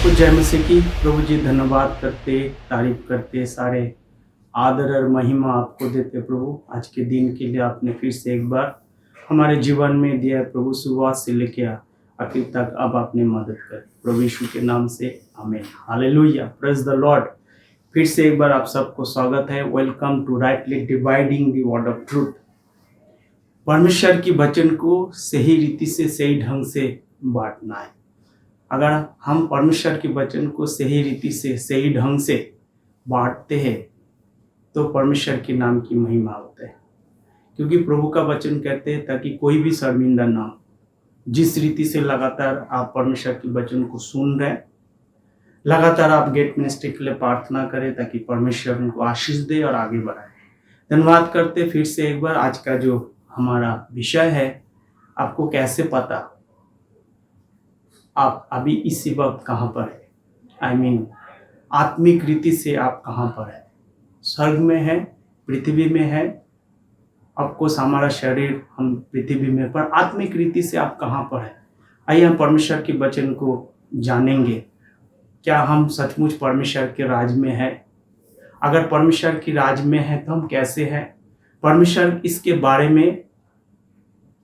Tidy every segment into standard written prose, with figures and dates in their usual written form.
सबको जय मसीह की। प्रभु जी धन्यवाद करते, तारीफ करते, सारे आदर और महिमा आपको देते प्रभु। आज के दिन के लिए आपने फिर से एक बार हमारे जीवन में दिया है प्रभु। शुरुआत से लेके आखिर तक अब आपने मदद कर प्रभु यीशु के नाम से आमीन। Hallelujah, praise the Lord. फिर से एक बार आप सबको स्वागत है। Welcome to rightly dividing the word of truth. परमेश्वर की वचन को सही रीति से, सही ढंग से बांटना है। अगर हम परमेश्वर के वचन को सही रीति से, सही ढंग से बांटते हैं तो परमेश्वर के नाम की महिमा होता है। क्योंकि प्रभु का वचन कहते हैं ताकि कोई भी शर्मिंदा ना हो। जिस रीति से लगातार आप परमेश्वर के वचन को सुन रहे हैं, लगातार आप गेट मिनिस्ट्री के लिए प्रार्थना करें ताकि परमेश्वर उनको आशीष दे और आगे बढ़ाए। धन्यवाद करते फिर से एक बार। आज का जो हमारा विषय है, आपको कैसे पता आप अभी इसी वक्त कहाँ पर है। आत्मिक रीति से आप कहाँ पर है। स्वर्ग में है, पृथ्वी में है। ऑफकोर्स हमारा शरीर हम पृथ्वी में, पर आत्मिक रीति से आप कहाँ पर है। आइए हम परमेश्वर के वचन को जानेंगे। क्या हम सचमुच परमेश्वर के राज में है? अगर परमेश्वर की राज में है तो हम कैसे हैं? परमेश्वर इसके बारे में,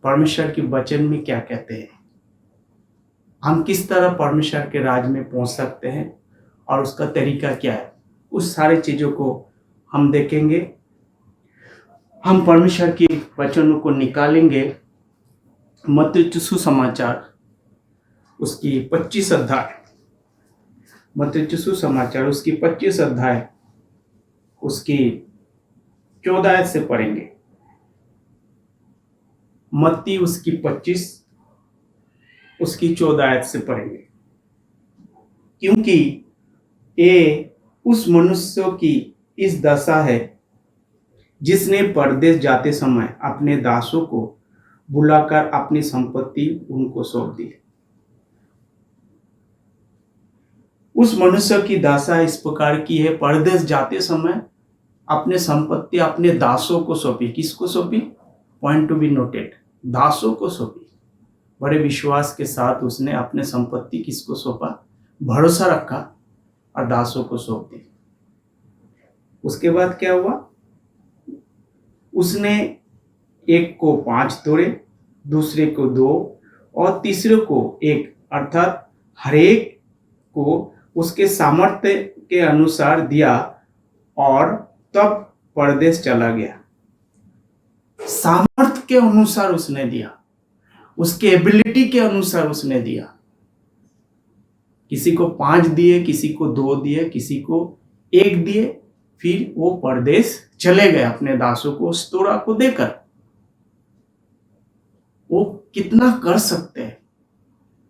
परमेश्वर के वचन में क्या कहते हैं? हम किस तरह परमेश्वर के राज में पहुंच सकते हैं और उसका तरीका क्या है, उस सारे चीज़ों को हम देखेंगे। हम परमेश्वर के वचनों को निकालेंगे। मत्ती सुसमाचार उसकी 25 अध्याय, मत्ती सुसमाचार उसकी 25 अध्याय उसकी 14 आयत से पढ़ेंगे। मत्ती उसकी 25 उसकी 14 आयत से पढ़ेंगे। क्योंकि ये उस मनुष्य की इस दशा है जिसने परदेश जाते समय अपने दासों को बुलाकर अपनी संपत्ति उनको सौंप दी। उस मनुष्य की दशा इस प्रकार की है, परदेश जाते समय अपने संपत्ति अपने दासों को सौंपी। किसको सौंपी? पॉइंट टू बी नोटेड, दासों को सौंपी। बड़े विश्वास के साथ उसने अपने संपत्ति किसको सौंपा? भरोसा रखा और दासों को सौंप दी। उसके बाद क्या हुआ? उसने एक को 5 तोड़े, दूसरे को 2 और तीसरे को 1, अर्थात हरेक को उसके सामर्थ्य के अनुसार दिया और तब परदेश चला गया। सामर्थ्य के अनुसार उसने दिया, उसके एबिलिटी के अनुसार उसने दिया। किसी को 5 दिए, किसी को 2 दिए, किसी को 1 दिए। फिर वो परदेश चले गए अपने दासों को, उस तोड़ा को देकर। वो कितना कर सकते हैं?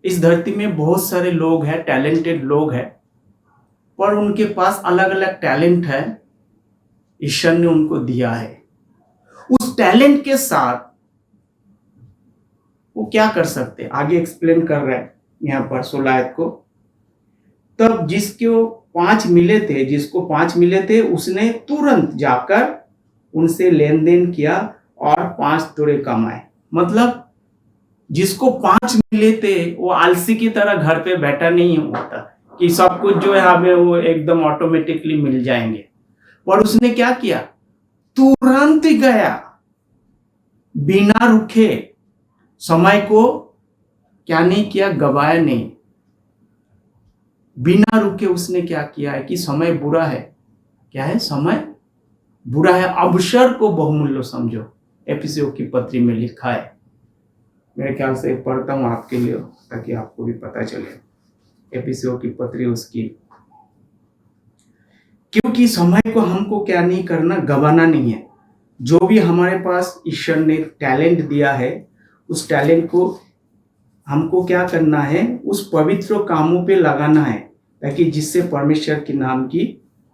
इस धरती में बहुत सारे लोग हैं, टैलेंटेड लोग हैं, पर उनके पास अलग अलग टैलेंट है, ईश्वर ने उनको दिया है। उस टैलेंट के साथ वो क्या कर सकते हैं? आगे एक्सप्लेन कर रहे हैं यहाँ पर 16 आयत को। तब जिसको 5 मिले थे उसने तुरंत जाकर उनसे लेन देन किया और 5 तोड़े कमाए। मतलब जिसको 5 मिले थे वो आलसी की तरह घर पे बैठा नहीं होता कि सब कुछ जो है हमें वो एकदम ऑटोमेटिकली मिल जाएंगे। पर उसने क्या किया? तुरंत गया, बिना रुके। समय को क्या नहीं किया? गवाया नहीं। बिना रुके उसने क्या किया है कि समय बुरा है। क्या है? समय बुरा है, अवसर को बहुमूल्य समझो। एफिसियों की पत्री में लिखा है। मेरे ख्याल से पढ़ता हूं आपके लिए ताकि आपको भी पता चले। एफिसियों की पत्री उसकी, क्योंकि समय को हमको क्या नहीं करना? गवाना नहीं है। जो भी हमारे पास ईश्वर ने टैलेंट दिया है, उस टैलेंट को हमको क्या करना है? उस पवित्र कामों पे लगाना है ताकि जिससे परमेश्वर के नाम की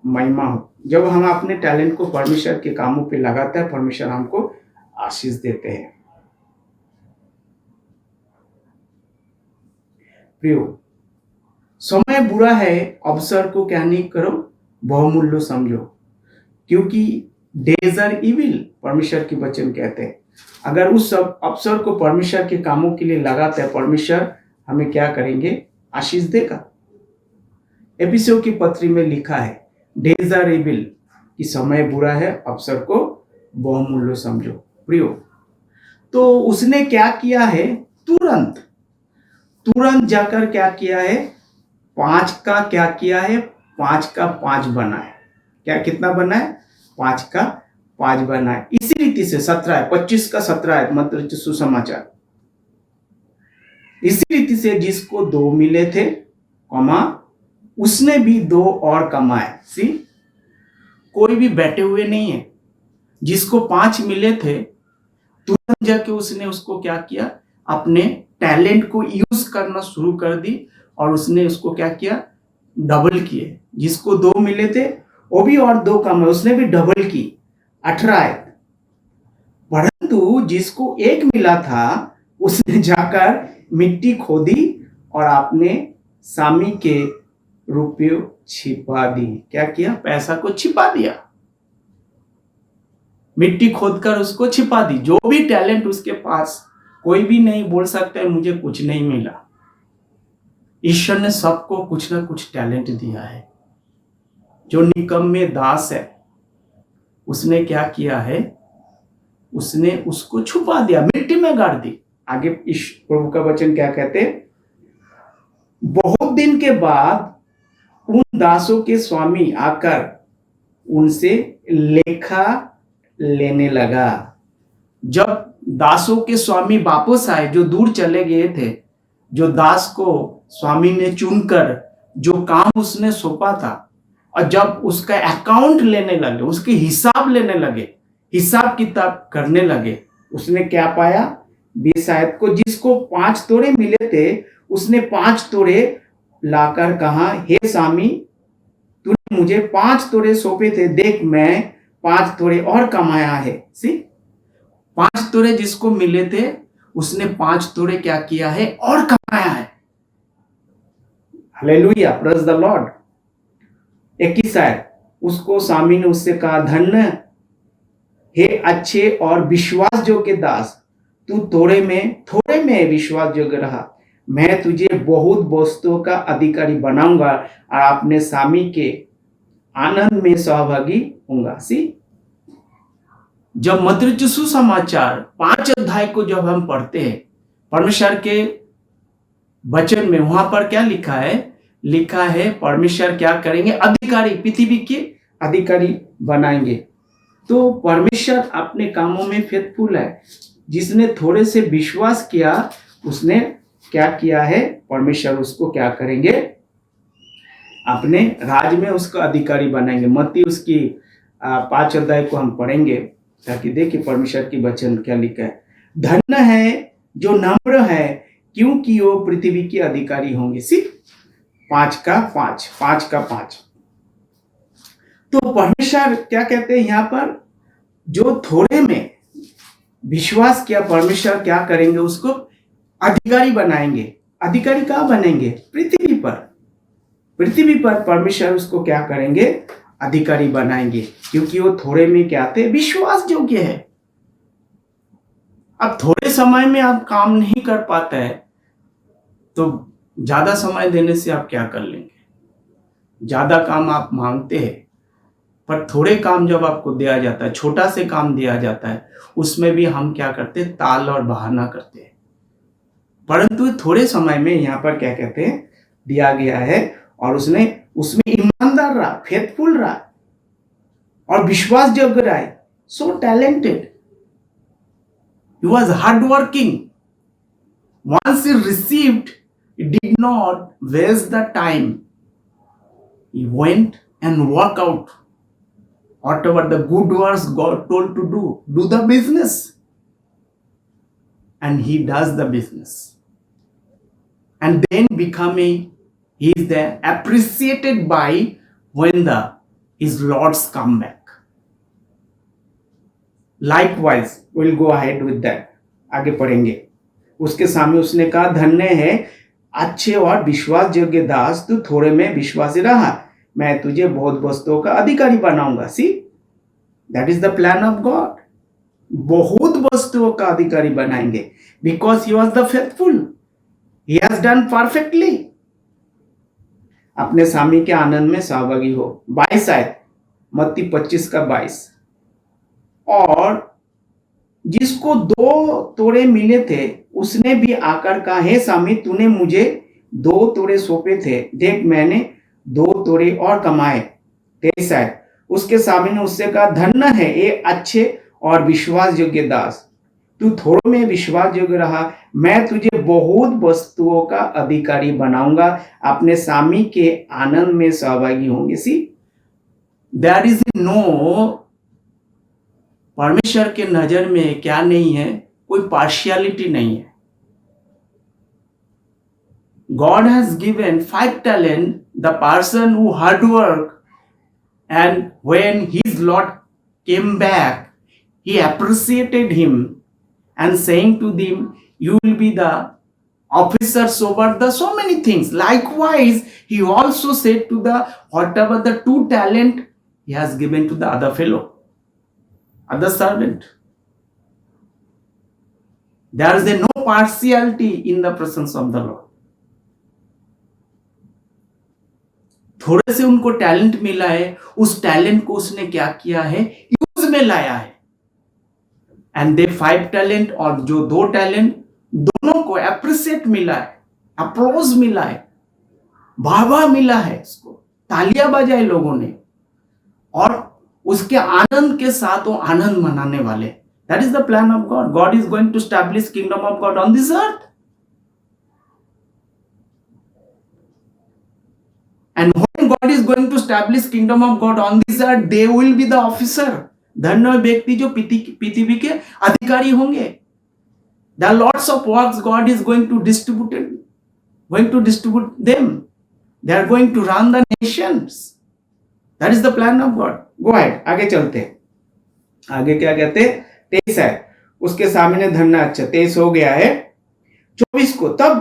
महिमा हो। जब हम अपने टैलेंट को परमेश्वर के कामों पे लगाते हैं, परमेश्वर हमको आशीष देते हैं। प्रियो, समय बुरा है, अवसर को क्या नहीं करो? बहुमूल्य समझो, क्योंकि डेज आर इविल, परमेश्वर के वचन कहते हैं। अगर उस सब अवसर को परमेश्वर के कामों के लिए लगाते हैं, परमेश्वर हमें क्या करेंगे? आशीष देगा। एफिसियों की पत्री में लिखा है, डेज आर इविल, कि समय बुरा है, अवसर को बहुमूल्य समझो। प्रियो, तो उसने क्या किया है, तुरंत जाकर क्या किया है, 5 का क्या किया है, 5 का 5 बना है। क्या कितना बना है, 5 का 5 बना है। इसी रीति से 17 है, 25 का 17 है मत्ती सुसमाचार। इसी रीति से जिसको 2 मिले थे कमा, उसने भी 2 और कमाए। सी, कोई भी बैठे हुए नहीं है। जिसको 5 मिले थे, तुरंत जाके उसने उसको क्या किया, अपने टैलेंट को यूज करना शुरू कर दी और उसने उसको क्या किया, डबल किए। जिसको 2 मिले थे वो भी और 2 कमाए, उसने भी डबल की, 18 है। परंतु जिसको 1 मिला था, उसने जाकर मिट्टी खोदी और अपने स्वामी के रुपये छिपा दी। क्या किया, पैसा को छिपा दिया, मिट्टी खोदकर उसको छिपा दी। जो भी टैलेंट उसके पास, कोई भी नहीं बोल सकता है मुझे कुछ नहीं मिला। ईश्वर ने सबको कुछ ना कुछ टैलेंट दिया है। जो निकम्मे दास है, उसने क्या किया है, उसने उसको छुपा दिया, मिट्टी में गाड़ दी। आगे इस प्रभु का वचन क्या कहते, बहुत दिन के बाद उन दासों के स्वामी आकर उनसे लेखा लेने लगा। जब दासों के स्वामी वापस आए, जो दूर चले गए थे, जो दास को स्वामी ने चुनकर जो काम उसने सौंपा था, और जब उसका अकाउंट लेने लगे, उसके हिसाब लेने लगे, हिसाब किताब करने लगे, उसने क्या पाया, 20 आयत को, जिसको 5 तोड़े मिले थे, उसने 5 तोड़े लाकर कहा, हे स्वामी, तूने मुझे 5 तोड़े सौंपे थे, देख मैं 5 तोड़े और कमाया है। सी, 5 तोड़े जिसको मिले थे, उसने 5 तोड़े क्या किया है, और कमाया है। Hallelujah, praise the Lord. 21 आयत, उसको स्वामी ने उससे कहा, धन्य हे अच्छे और विश्वास योग्य दास, तू थोड़े में विश्वास योग्य रहा, मैं तुझे बहुत वस्तुओं का अधिकारी बनाऊंगा और अपने स्वामी के आनंद में सहभागी होऊंगा। सी, जब मत्ती सुसमाचार 5 अध्याय को जब हम पढ़ते हैं परमेश्वर के वचन में, वहां पर क्या लिखा है, परमेश्वर क्या करेंगे, अधिकारी, पृथ्वी के अधिकारी बनाएंगे। तो परमेश्वर अपने कामों में फेथफुल है। जिसने थोड़े से विश्वास किया, उसने क्या किया है, परमेश्वर उसको क्या करेंगे, अपने राज में उसको अधिकारी बनाएंगे। मत्ती उसकी 5 अध्याय को हम पढ़ेंगे ताकि देखिए परमेश्वर की वचन क्या लिखा है। धन्य है जो नम्र है, क्योंकि वो पृथ्वी के अधिकारी होंगे। सिर्फ 5 का 5। तो परमेश्वर क्या कहते हैं यहाँ पर, जो थोड़े में विश्वास किया, परमेश्वर क्या करेंगे, उसको अधिकारी बनाएंगे। अधिकारी कहाँ बनेंगे, पृथ्वी पर परमेश्वर उसको क्या करेंगे, अधिकारी बनाएंगे, क्योंकि वो थोड़े में क्या थे, विश्वास योग्य है। अब थोड़े समय में आप काम नहीं कर पाता है, तो ज्यादा समय देने से आप क्या कर लेंगे। ज्यादा काम आप मांगते हैं, पर थोड़े काम जब आपको दिया जाता है, छोटा से काम दिया जाता है, उसमें भी हम क्या करते हैं, ताल और बहाना करते हैं। परंतु थोड़े समय में यहाँ पर क्या कहते हैं, दिया गया है, और उसने उसमें ईमानदार रहा, फेथफुल रहा और विश्वास योग्य रहा। So talented, he was hardworking. Once he received, he did not waste the time. He went and worked out whatever the good works God told to do the business, and he does the business, and then he is there appreciated by when his lords come back. Likewise, we'll go ahead with that. आगे पढ़ेंगे। उसके सामने उसने कहा, धन्य है अच्छे और विश्वास योग्य दास, तू थोड़े में विश्वासी रहा, मैं तुझे बहुत वस्तुओं का अधिकारी बनाऊंगा। See, that is the plan of God. बहुत वस्तुओं का अधिकारी बनाएंगे, because he was the faithful, he has done perfectly. अपने स्वामी के आनंद में सहभागी हो। 22 आयत, मत्ती 25 का 22। और जिसको 2 तोड़े मिले थे उसने भी आकर कहा, हे स्वामी तूने मुझे 2 तोड़े सौंपे थे, देख मैंने 2 तोड़े और कमाए। 23 आयत, उसके स्वामी ने उससे कहा, धन्य है ये अच्छे और विश्वास योग्य दास, तू थोड़े में विश्वास योग्य रहा, मैं तुझे बहुत वस्तुओं का अधिकारी बनाऊंगा, अपने स्वामी के आनंद में सहभागी होंगे। सी देयर इज नो, परमेश्वर के नजर में क्या नहीं है, कोई पार्शियलिटी नहीं है। God has given 5 talent, the person who hard work, and when his Lord came back, he appreciated him and saying to them, you will be the officers over the so many things. Likewise, he also said to the whatever the 2 talent he has given to the other fellow, other servant. There is no partiality in the presence of the Lord. थोड़े से उनको talent मिला है, उस talent को उसने क्या किया है, यूज में लाया है। एंड दे 5 टैलेंट और जो 2 टैलेंट, दोनों को एप्रिसिएट मिला है, अप्लॉज मिला है, वाह मिला है, इसको तालियां बजाए लोगों ने, और उसके आनंद के साथ वो आनंद मनाने वाले। That is the plan of God. God is going to establish kingdom of God on this earth. And when God is going to establish kingdom of God on this earth, they will be the officer. धन्य व्यक्ति जो पृथ्वी के अधिकारी होंगे। The lots of works God is going to distribute them. They are going to run the nations. That is the plan of God. Go ahead, आगे चलते। आगे क्या कहते? 23 है, उसके सामने धन्य। अच्छा 23 हो गया है। 24 को, तब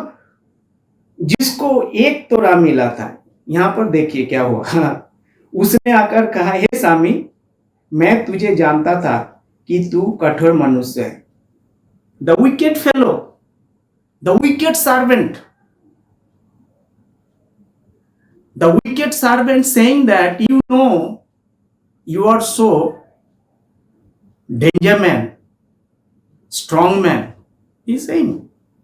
जिसको 1 तोड़ा मिला था, यहां पर देखिए क्या हुआ। उसने आकर कहा, हे स्वामी मैं तुझे जानता था कि तू कठोर मनुष्य है। The wicked fellow, the wicked servant, the wicked servant saying that you know you are so danger man, strong man. He saying,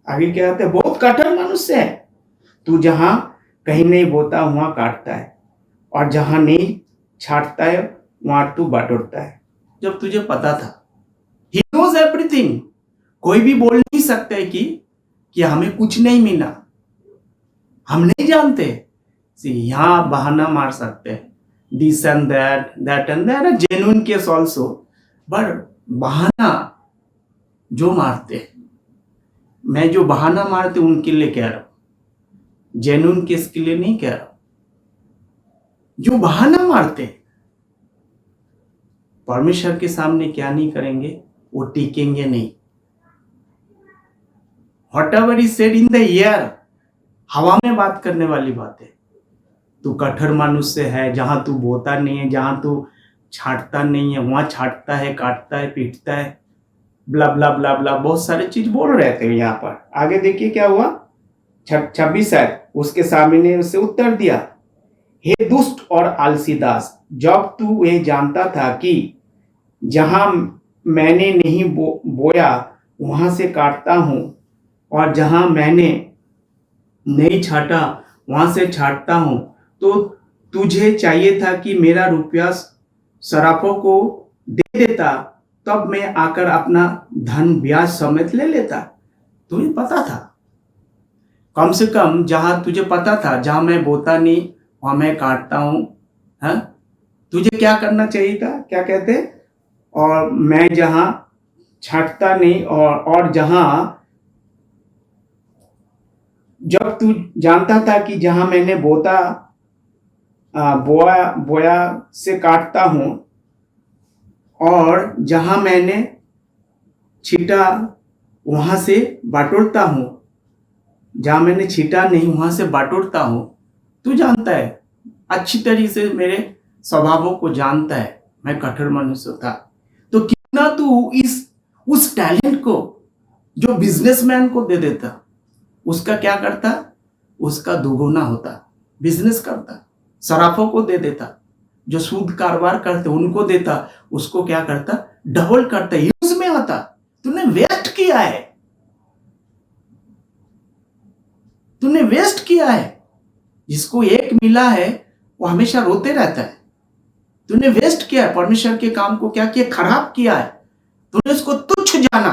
आगे क्या कहते हैं, बहुत कठोर मनुष्य है, तू जहां कहीं नहीं बोता वहां काटता है, और जहां नहीं छाटता है वहां तू बटोरता है। जब तुझे पता था, ही नोज एवरीथिंग, कोई भी बोल नहीं सकते कि हमें कुछ नहीं मिला, हम नहीं जानते। यहां बहाना मार सकते हैं, this and that, that and that, genuine case also, but बहाना जो मारते, मैं जो बहाना मारते उनके लिए कह रहा हूं, जेन्युइन केस के लिए नहीं कह रहा। जो बहाना मारते परमेश्वर के सामने क्या नहीं करेंगे, वो टिकेंगे नहीं। Whatever is said in the air, हवा में बात करने वाली बात है। तू कठोर मनुष्य है, जहां तू बोता नहीं है, जहां तू छाटता नहीं है वहां छाटता है, काटता है, पीटता है, ब्ला ब्ला ब्ला ब्ला, बहुत सारे चीज बोल रहे थे यहाँ पर। आगे देखिए क्या हुआ। 26 है, उसके स्वामी ने उसे उत्तर दिया, हे दुष्ट और आलसी दास, जब तू ये जानता था कि जहां मैंने नहीं बोया वहां से काटता हूं, और जहां मैंने नहीं छाटा वहां से छाटता हूं, तो तुझे चाहिए था कि मेरा रुपया सराफों को दे देता, तब मैं आकर अपना धन ब्याज समेत ले लेता। तुम्हें पता था, कम से कम जहां तुझे पता था, जहां मैं बोता नहीं वहां मैं काटता हूं, हाँ, तुझे क्या करना चाहिए था, क्या कहते, और मैं जहां छाटता नहीं, और जहां, जब तू जानता था कि जहां मैंने बोया से काटता हूं, और जहां मैंने छीटा वहां से बटोरता हूं, जहां मैंने छीटा नहीं वहां से बटोरता हूं। तू जानता है, अच्छी तरीके से मेरे स्वभावों को जानता है, मैं कठोर मनुष्य था, तो क्यों ना तू उस टैलेंट को जो बिजनेसमैन को दे देता, उसका क्या करता, उसका दुगुना होता। बिजनेस करता, सराफों को दे देता, जो सूद कारोबार करते उनको देता, उसको क्या करता, डबल करता, यूज में आता। तूने वेस्ट किया है, तूने वेस्ट किया है। जिसको एक मिला है वो हमेशा रोते रहता है। तूने वेस्ट किया है, परमेश्वर के काम को क्या किया, खराब किया है, तूने उसको तुच्छ जाना।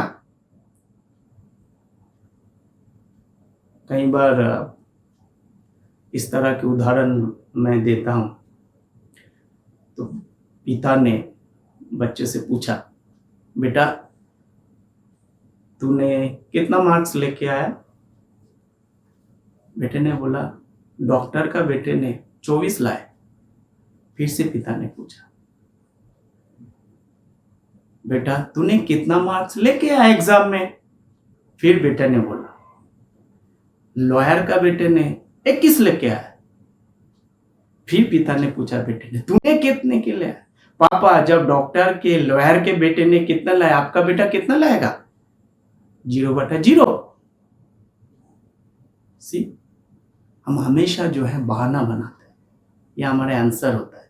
कई बार इस तरह के उदाहरण मैं देता हूं। तो पिता ने बच्चे से पूछा, बेटा तूने कितना मार्क्स लेके आया? बेटे ने बोला, डॉक्टर का बेटे ने 24 लाए। फिर से पिता ने पूछा, बेटा तूने कितना मार्क्स लेके आया एग्जाम में? फिर बेटे ने बोला, लॉयर का बेटे ने 21 लेके आया। फिर पिता ने पूछा बेटे ने, तूने कितने के लाया? पापा जब डॉक्टर के लॉयर के बेटे ने कितना लाया, आपका बेटा कितना लाएगा? 0/0। सी, हम हमेशा जो है बहाना बनाते हैं, यह हमारे आंसर होता है।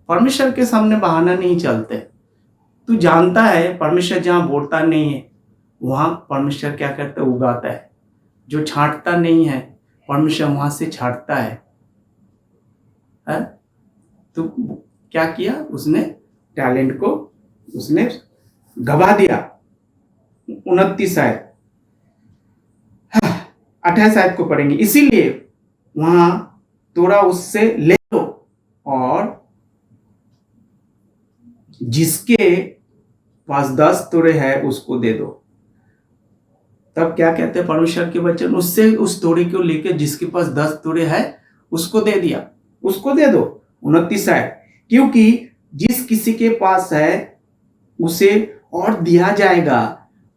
परमेश्वर के सामने बहाना नहीं चलते। तू जानता है परमेश्वर जहां बोलता नहीं है वहां परमेश्वर क्या करता है, उगाता है। जो छांटता नहीं है परमेश्वर वहां से छांटता है। तो क्या किया उसने, टैलेंट को उसने गवा दिया। 29 आयत 28 आयत को पढ़ेंगे। इसीलिए वहां थोड़ा उससे ले लो और जिसके पास 10 तोड़े है उसको दे दो। तब क्या कहते हैं परमेश्वर के वचन, उससे उस तोड़े को लेकर जिसके पास 10 तोड़े है उसको दे दिया, उसको दे दो। 29 है, क्योंकि जिस किसी के पास है उसे और दिया जाएगा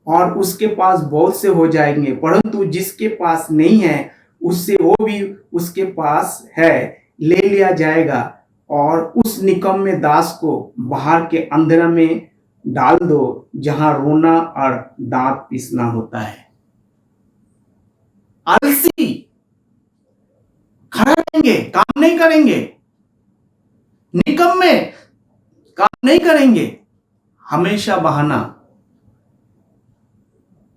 और उसके पास बहुत से हो जाएंगे, परंतु जिसके पास नहीं है उससे वो भी उसके पास है ले लिया जाएगा। और उस निकम्मे दास को बाहर के अंधेरे में डाल दो जहां रोना और दांत पीसना होता है। आलसी, खड़ा रहेंगे, काम नहीं करेंगे, निकम्मे काम नहीं करेंगे, हमेशा बहाना।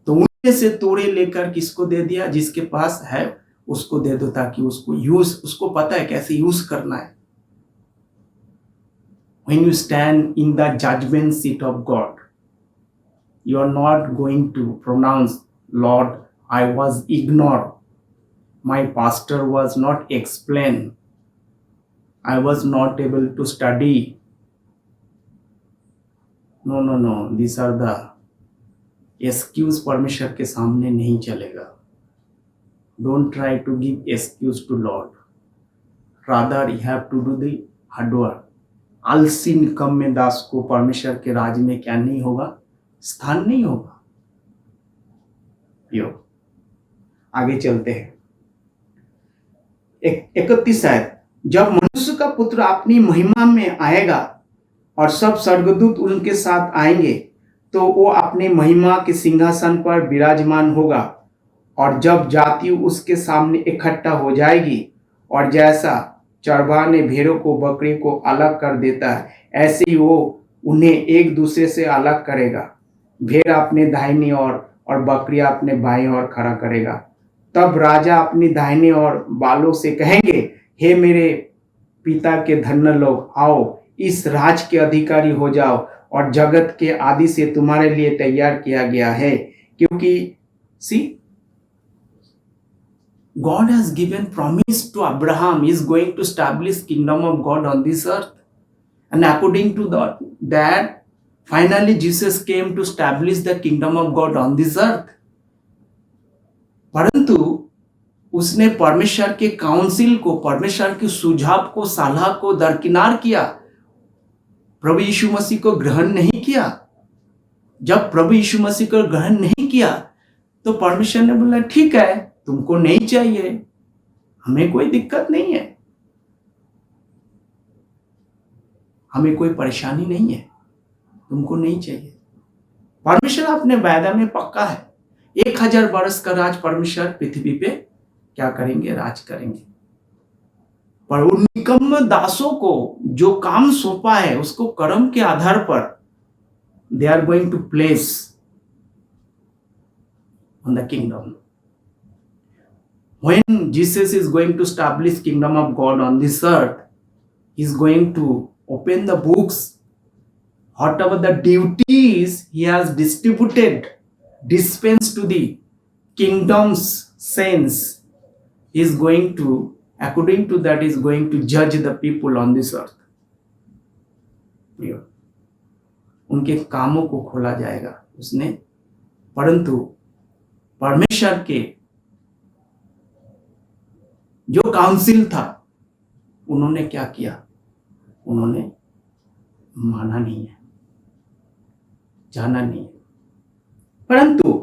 तो उनमें से तोड़े लेकर किसको दे दिया, जिसके पास है उसको दे दो, ताकि उसको पता है कैसे यूज करना है। When you stand in the judgment seat of God, you are not going to pronounce, Lord, I was ignored, my pastor was not explained, I was not able to study. No, these are the excuse परमेश्वर के सामने नहीं चलेगा। Don't try to give excuse to Lord. Rather you have to do the hard work. आलसी निकम्मे दास को परमेश्वर के राज में क्या नहीं होगा, स्थान नहीं होगा। यो आगे चलते हैं। 31 आयत, जब मनुष्य का पुत्र अपनी महिमा में आएगा और सब स्वर्गदूत उनके साथ आएंगे तो वो अपने महिमा के सिंहासन पर विराजमान होगा। और जब जाति उसके सामने इकट्ठा हो जाएगी और जैसा चरवाहा ने भेड़ों को बकरी को अलग कर देता है, ऐसे ही वो उन्हें एक दूसरे से अलग करेगा। भेड़ अपने दाहिनी ओर और बकरियां अपने बाईं ओर खड़ा करेगा। तब राजा अपनी दाहिनी ओर बालों से कहेंगे, हे मेरे पिता के धन्य लोग, आओ इस राज के अधिकारी हो जाओ और जगत के आदि से तुम्हारे लिए तैयार किया गया है। क्योंकि सी, God has given promise to Abraham, he is going to establish kingdom of God on this earth, and according to that finally Jesus came to establish the kingdom of God on this earth. परंतु उसने परमेश्वर के council को, परमेश्वर के सुझाव को, सलाह को दरकिनार किया, प्रभु यीशु मसीह को ग्रहण नहीं किया। जब प्रभु यीशु मसीह को ग्रहण नहीं किया तो परमेश्वर ने बोला, ठीक है, तुमको नहीं चाहिए, हमें कोई दिक्कत नहीं है, हमें कोई परेशानी नहीं है, तुमको नहीं चाहिए। परमेश्वर अपने वायदा में पक्का है। 1000 वर्ष का राज परमेश्वर पृथ्वी पे क्या करेंगे, राज करेंगे। पर उन निकम्म दासों को जो काम सौंपा है उसको कर्म के आधार पर they are going to place on the kingdom. When Jesus is going to establish kingdom of God on this earth, he is going to open the books. Whatever the duties he has distributed, dispensed to the kingdom's saints, he is going to, according to that, is going to judge the people on this earth. उनके कामों को खोला जाएगा उसने, परंतु परमेश्वर के जो काउंसिल था उन्होंने क्या किया? उन्होंने माना नहीं है, जाना नहीं है. परंतु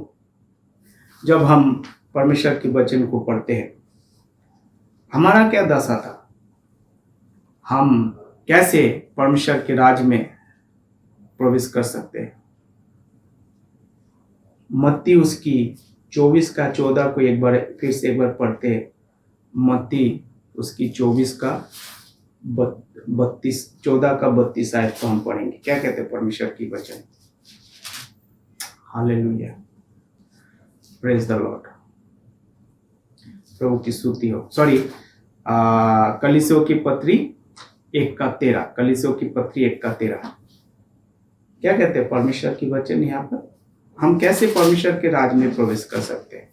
जब हम परमेश्वर के वचन को पढ़ते हैं, हमारा क्या दशा था? हम कैसे परमेश्वर के राज में प्रवेश कर सकते हैं? मत्ती उसकी 24 का 14 को एक बार फिर से एक बार पढ़ते हैं. मत्ती उसकी 24 का 32 14 का 32 आयत को हम पढ़ेंगे. क्या कहते हैं परमेश्वर की वचन? Hallelujah, praise the Lord. प्रभु की स्तुति हो. सॉरी, कलीसियों की पत्री 1 का 13. कलीसियों की पत्री 1 का 13 क्या कहते हैं परमेश्वर की वचन? यहाँ पर हम कैसे परमेश्वर के राज में प्रवेश कर सकते हैं?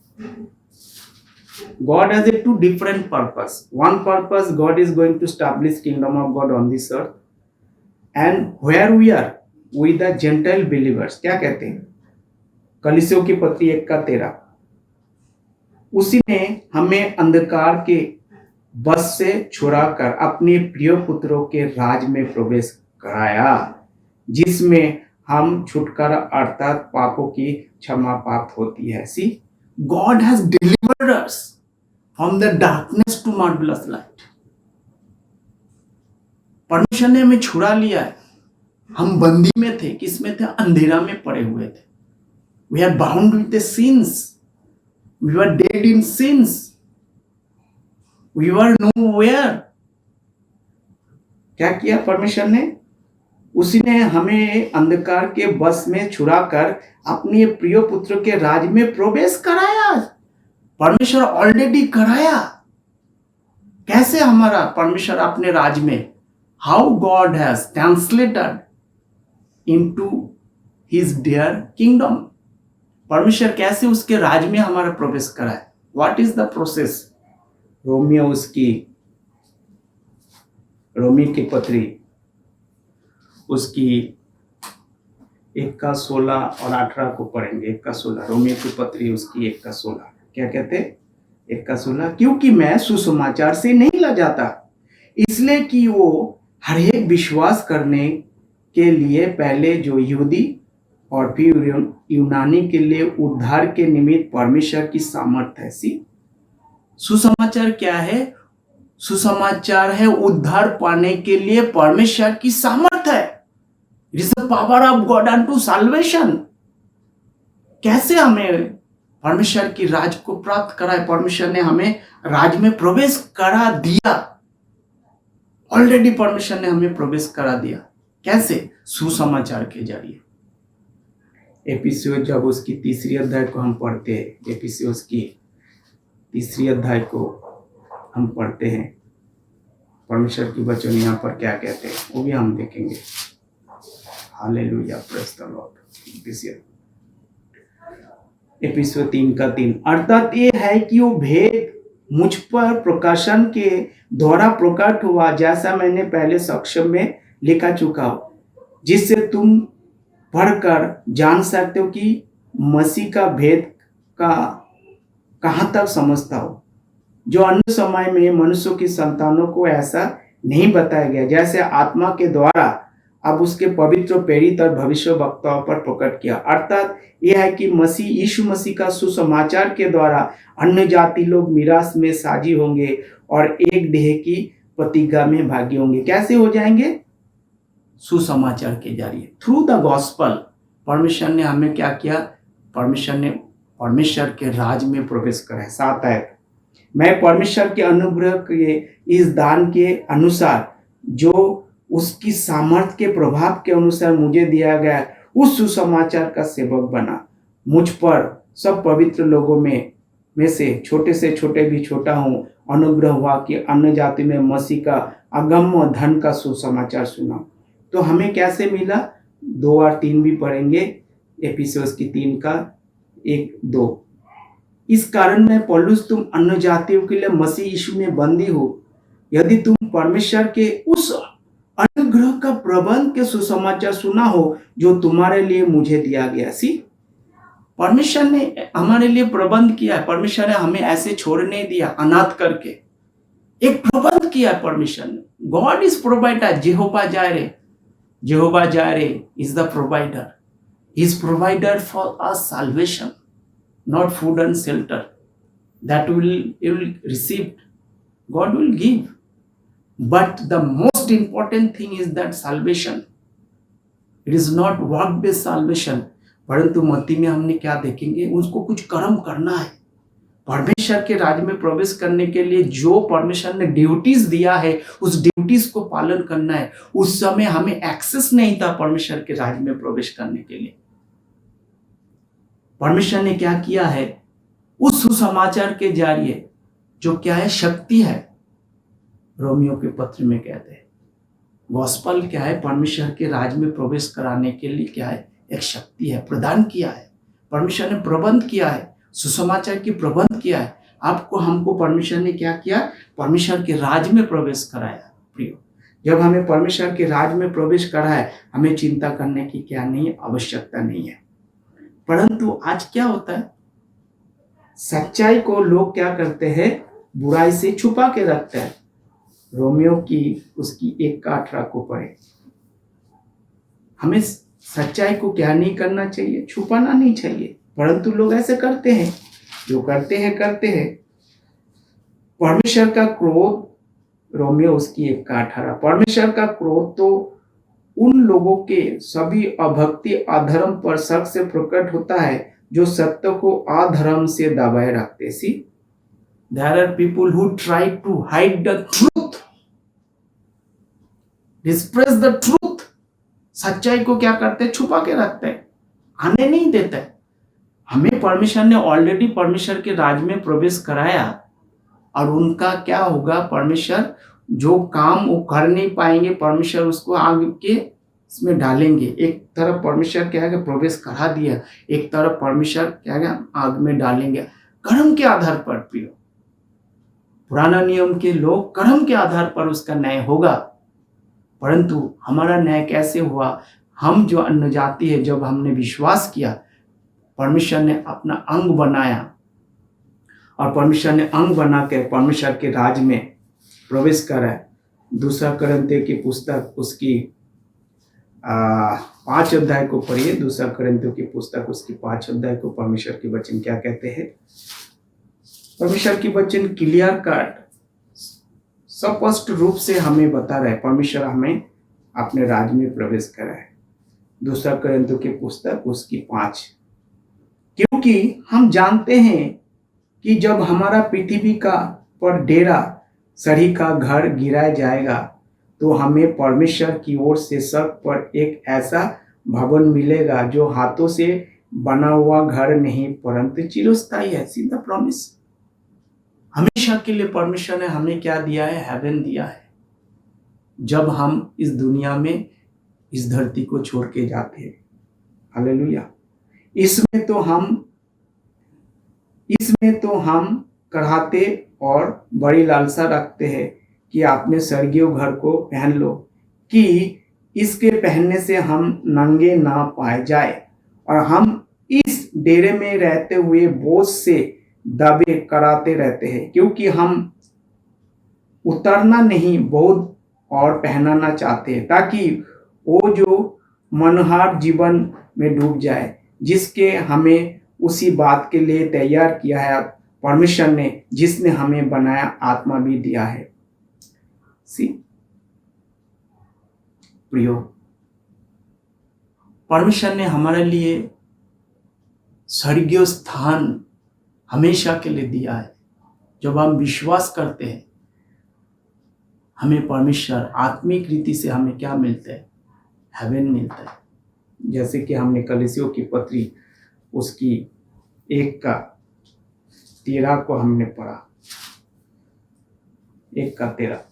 God has a two different purpose. One purpose, God is going to establish kingdom of God on this earth, and where we are with the Gentile believers. क्या कहते हैं? कलीसियों की पत्री 1 का 13. उसी ने हमें अंधकार के बस से छुड़ाकर अपने प्रिय पुत्रों के राज में प्रवेश कराया, जिसमें हम छुटकारा अर्थात पापों की क्षमा प्राप्त होती है. See, God has delivered us from the darkness to marvelous light. परमेश्वर ने हमें छुड़ा लिया है. हम बंदी में थे. किस में थे? अंधेरा में पड़े हुए थे. We are bound with the sins. We were dead in sins. We were nowhere. क्या किया परमेश्वर ने? उसी ने हमें अंधकार के बस में छुड़ाकर अपने प्रिय पुत्र के राज में प्रवेश कराया. परमेश्वर ऑलरेडी कराया. कैसे हमारा परमेश्वर अपने राज में? How God has translated into his dear kingdom. परमेश्वर कैसे उसके राज में हमारा प्रवेश कराए? What is the process? रोमी की पत्री उसकी 1 का 16 और 18 को पढ़ेंगे. 1 का 16 रोमी की पत्री उसकी 1 का 16 क्या कहते? 1 का 16 क्योंकि मैं सुसमाचार से नहीं लजाता, इसलिए कि वो हर एक विश्वास करने के लिए पहले जो यहूदी और फिर यूनानी के लिए उद्धार के निमित्त परमेश्वर की सामर्थ है. सी, सुसमाचार क्या है? सुसमाचार है उद्धार पाने के लिए परमेश्वर की सामर्थ है. It is the power of God unto salvation. कैसे हमें परमेश्वर की राज को प्राप्त कराए? परमेश्वर ने हमें राज में प्रवेश करा दिया. ऑलरेडी परमेश्वर ने हमें प्रवेश करा दिया. कैसे? सुसमाचार के जरिए. एफिसियों जब उसकी 3री अध्याय को हम पढ़ते हैं, एफिसियों की 3री अध्याय को हम पढ़ते हैं, परमेश्वर की वचन यहाँ पर क्या कहते हैं वो भी हम देखेंगे. Hallelujah, praise the Lord. एफिसियों 3 का 3 अर्थात ये है कि वो भेद मुझ पर प्रकाशन के द्वारा प्रकट हुआ, जैसा मैंने पहले सक्षम में लिखा चुका हूं, जिससे तुम पढ़कर जान सकते हो कि मसीह का भेद का कहाँ तक समझता हो, जो अन्य समय में मनुष्यों की संतानों को ऐसा नहीं बताया गया, जैसे आत्मा के द्वारा अब उसके पवित्र प्रेरित और भविष्य वक्ताओं पर प्रकट किया. अर्थात यह है कि मसीह यीशु मसीह का सुसमाचार के द्वारा अन्य जाति लोग मिरास में साझी होंगे और एक देह की प्रतिज्ञा में भागी होंगे. कैसे हो जाएंगे? सुसमाचार के जरिए, थ्रू द गॉस्पल. परमेश्वर ने हमें क्या किया? परमेश्वर ने परमेश्वर के राज में प्रवेश कराया. 7 आयत मैं परमेश्वर के अनुग्रह के इस दान के अनुसार, जो उसकी सामर्थ्य के प्रभाव के अनुसार मुझे दिया गया, उस सुसमाचार का सेवक बना। मुझ पर सब पवित्र लोगों में से छोटे भी छोटा हूँ, अनुग्रह हुआ कि अन्य जाति में मसीह का अगम्य धन का सुसमाचार सुना। तो हमें कैसे मिला? 2 और 3 भी पढ़ेंगे, एफिसियों की 3 का 1-2। इस कारण मैं पौलुस तुम अन्य जातियों के लिए मसीह यीशु में बंदी हो, यदि तुम परमेश्वर के उस अनुग्रह का प्रबंध के सुसमाचार सुना हो जो तुम्हारे लिए मुझे दिया गया। परमेश्वर ने हमारे लिए प्रबंध किया है। परमेश्वर ने हमें ऐसे छोड़ नहीं दिया अनाथ करके, एक प्रबंध किया है परमेश्वर ने। God is provider, Jehovah Jireh is the provider. He is provider for our salvation, not food and shelter that you will receive. God will give, but the most important thing is that salvation. It is not work based salvation. परंतु मत्ती में हमने क्या देखेंगे? उसको कुछ कर्म करना है। परमेश्वर के राज्य में प्रवेश करने के लिए जो परमेश्वर ने ड्यूटीज दिया है, उस ड्यूटीज को पालन करना है। उस समय हमें एक्सेस नहीं था परमेश्वर के राज्य में प्रवेश करने के लिए। परमेश्वर ने क्या किया है? उस सुसमाचार के जरिए, जो क्या है? शक्ति है। रोमियो के पत्र में कहते हैं गॉस्पल क्या है? परमेश्वर के राज्य में प्रवेश कराने के लिए क्या है? एक शक्ति है, प्रदान किया है। परमेश्वर ने प्रबंध किया है, सुसमाचार की प्रबंध किया है। आपको हमको परमेश्वर ने क्या किया? परमेश्वर के राज्य में प्रवेश कराया। प्रियो, जब हमें परमेश्वर के राज्य में प्रवेश कराया, हमें चिंता करने की क्या नहीं है? आवश्यकता नहीं है। परंतु आज क्या होता है? सच्चाई को लोग क्या करते हैं? बुराई से छुपा के रखते हैं। रोमियो की उसकी 1:18 को पढ़े। हमें सच्चाई को क्या नहीं करना चाहिए? छुपाना नहीं चाहिए। परंतु लोग ऐसे करते हैं, जो करते हैं। परमेश्वर का क्रोध, रोमियो उसकी 1:18, परमेश्वर का क्रोध तो उन लोगों के सभी अभक्ति अधर्म पर शक से प्रकट होता है जो सत्य को अधर्म से दबाए रखते। See there are people who try to hide the truth, suppress the truth. सच्चाई को क्या करते? छुपा के रखते हैं, आने नहीं देते। हमें परमेश्वर ने ऑलरेडी परमेश्वर के राज्य में प्रवेश कराया, और उनका क्या होगा? परमेश्वर जो काम वो कर नहीं पाएंगे, परमेश्वर उसको आग के इसमें डालेंगे। एक तरफ परमेश्वर क्या है? प्रवेश करा दिया, एक तरफ परमेश्वर क्या है? आग में डालेंगे। कर्म के आधार पर प्रियो, पुराना नियम के लोग कर्म के आधार पर उसका न्याय होगा। परंतु हमारा न्याय कैसे हुआ? हम जो अन्य जाति है, जब हमने विश्वास किया, परमेश्वर ने अपना अंग बनाया, और परमेश्वर ने अंग बना के परमेश्वर के राज्य में प्रवेश करा। 2 कोरिन्थियों की पुस्तक उसकी 5 अध्याय को पढ़िए। 2 कोरिन्थियों की पुस्तक उसकी 5 अध्याय को परमेश्वर के वचन क्या कहते हैं? परमेश्वर की वचन क्लियर कट स्पष्ट रूप से हमें बता रहा है, परमेश्वर हमें अपने राज्य में प्रवेश करा है। 2 कोरिन्थियों की पुस्तक उसकी 5। क्योंकि हम जानते हैं कि जब हमारा पृथ्वी का पर डेरा सड़ी का घर गिराया जाएगा, तो हमें परमेश्वर की ओर से सब पर एक ऐसा भवन मिलेगा जो हाथों से बना हुआ घर नहीं, परंतु चिरस्थायी है। सीधा प्रॉमिस, हमेशा के लिए परमेश्वर ने हमें क्या दिया है? हेवन दिया है। जब हम इस दुनिया में इस धरती को छोड़ के जाते हैं, हालेलुया। इसमें तो हम कराहते और बड़ी लालसा रखते हैं कि आपने स्वर्गीय घर को पहन लो, कि इसके पहनने से हम नंगे ना पाए जाए, और हम इस डेरे में रहते हुए बोझ से दबे कराते रहते हैं, क्योंकि हम उतरना नहीं, बहुत और पहनाना चाहते हैं, ताकि वो जो मनोहर जीवन में डूब जाए, जिसके हमें उसी बात के लिए तैयार किया है परमेश्वर ने, जिसने हमें बनाया, आत्मा भी दिया है। सी प्रियो, परमेश्वर ने हमारे लिए स्वर्गीय स्थान हमेशा के लिए दिया है, जब हम विश्वास करते हैं, हमें परमेश्वर आत्मिक रीति से हमें क्या मिलता है? हेवन मिलता है। जैसे कि हमने कलीसियों की पत्री उसकी 1:13 को हमने पढ़ा, 1:13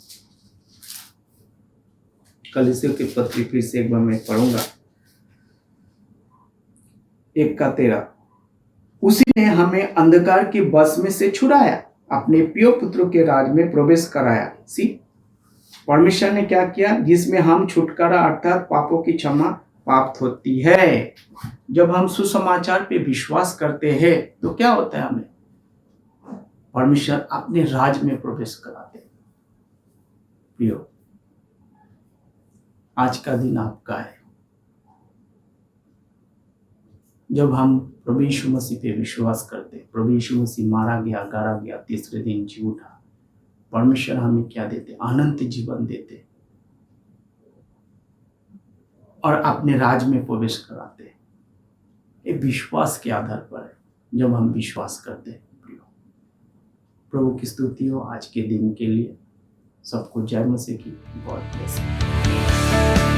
कलीसियों की पत्री फिर से एक बार मैं पढ़ूंगा। 1:13 उसी ने हमें अंधकार के बस में से छुड़ाया, अपने प्रिय पुत्र के राज में प्रवेश कराया। सी परमेश्वर ने क्या किया? जिसमें हम छुटकारा अर्थात पापों की क्षमा प्राप्त होती है। जब हम सुसमाचार पे विश्वास करते हैं तो क्या होता है? हमें परमेश्वर अपने राज में प्रवेश कराते हैं। प्रियो, आज का दिन आपका है। जब हम प्रभु यीशु मसीह पे विश्वास करते, प्रभु यीशु मसीह मारा गया, गाड़ा गया, तीसरे दिन जी उठा, परमेश्वर हमें क्या देते? अनंत जीवन देते और अपने राज में प्रवेश कराते। ये विश्वास के आधार पर है। जब हम विश्वास करते हैं, प्रभु की स्तुति हो आज के दिन के लिए। सबको जय मसीह की। God bless.